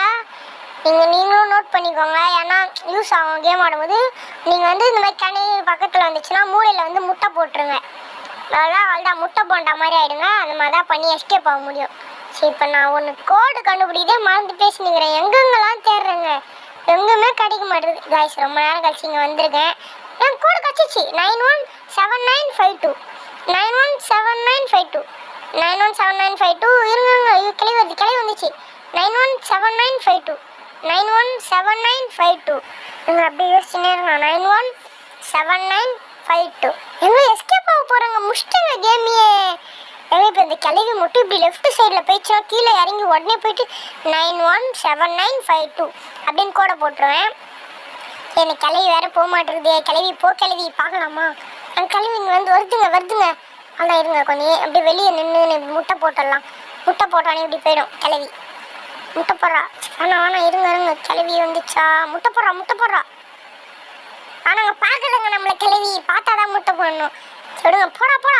நீங்களும் நோட் பண்ணிக்கோங்க. ஏன்னா யூஸ் ஆகும் கேம் ஆடும்போது. நீங்கள் வந்து இந்த மாதிரி கனி பக்கத்தில் வந்துச்சுன்னா மூளையில் முட்டை போட்டுருங்க. அவ்வளோதான் முட்டை போண்டா மாதிரி ஆகிடுங்க. அந்த மாதிரி தான் பண்ணி எஸ்கேப் ஆக முடியும். சரி இப்போ நான் ஒன்று கோடு கண்டுபிடிக்கிட்டே மறந்து பேசினுக்கிறேன். எங்கெங்கெல்லாம் தேடுறேங்க எங்குமே கிடைக்க மாட்டேங்குது. காய்ஸ் ரொம்ப நேரம் கழிச்சு இங்கே வந்திருக்கேன். என் கோடு கிடச்சிச்சு 917952 917952 917952. இருங்க கிளவி வந்துச்சு 917952 917952. நீங்கள் அப்படியே யோசிச்சுனே இருங்க. 917952 எங்கே எஸ்கேப் ஆக போகிறாங்க. முடிச்சிட்டுங்க கேமையே. இப்போ இந்த கிளவி மட்டும் இப்படி லெஃப்ட் சைடில் போயிடுச்சுன்னா கீழே இறங்கி உடனே போயிட்டு 917952 அப்படின்னு கோடை போட்டுருவேன். எனக்கு கிளவி வேற போக மாட்டேங்குது. கிளவி பார்க்கலாமா? என் கிளவி இங்கே வருதுங்க. அதான் இருங்க கொஞ்சம் அப்படியே வெளியே நின்று முட்டை போட்டுடலாம். முட்டை போட்டானே இப்படி போயிடும் கிளவி. முட்டை போடுறா. ஆனால் இருங்க கிளவி வந்துச்சா? முட்டை போடுறா. ஆனால் பார்க்கலங்க நம்மளை கிளவி. பார்த்தா தான் முட்டை போடணும். சொல்லுங்க போடா.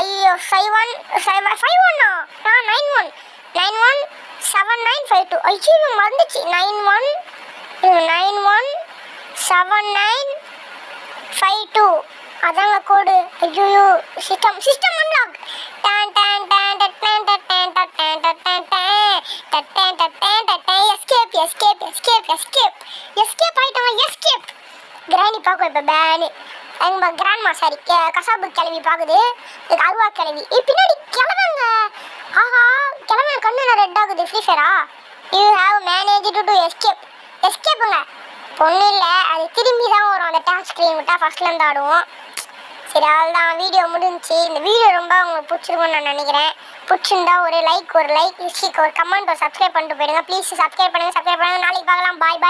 ஐயோ 51 917952. ஐயோ மறந்துச்சு 917952. அதாங்க கோடு. ஐயோ சிஸ்டம் அன்லாக். எஸ்கேப் ஆயிட்டோம். கிராணி பார்க்கும் இப்போ பேனு. எங்கள் கிராண்ட்மா சாரி கசாபு கிளவி பார்க்குது. இதுக்கு அருவா கிளவி பின்னாடி கிளம்புங்க. ஆஹா கிளம்ப கண்ணு ரெட் ஆகுது. ஃப்ரீ ஃபயரா? யூ ஹாவ் மேனேஜ் டு எஸ்கேப்புங்க. ஒன்றும் இல்லை, அது திரும்பி தான் வரும். அந்த டேப் ஸ்க்ரீன் விட்டால் ஃபஸ்ட்லேருந்து ஆடுவோம். சரி அவ்வளோதான் வீடியோ முடிஞ்சிச்சு. இந்த வீடியோ ரொம்ப உங்களுக்கு பிடிச்சிருக்கும்னு நான் நினைக்கிறேன். பிடிச்சிருந்தா ஒரு லைக் ஒரு கமெண்ட் ஒரு சப்ஸ்கிரைப் பண்ணிட்டு போயிடுங்க. ப்ளீஸ் சப்ஸ்கிரைப் பண்ணுங்கள். நாளைக்கு பார்க்கலாம். பாய்.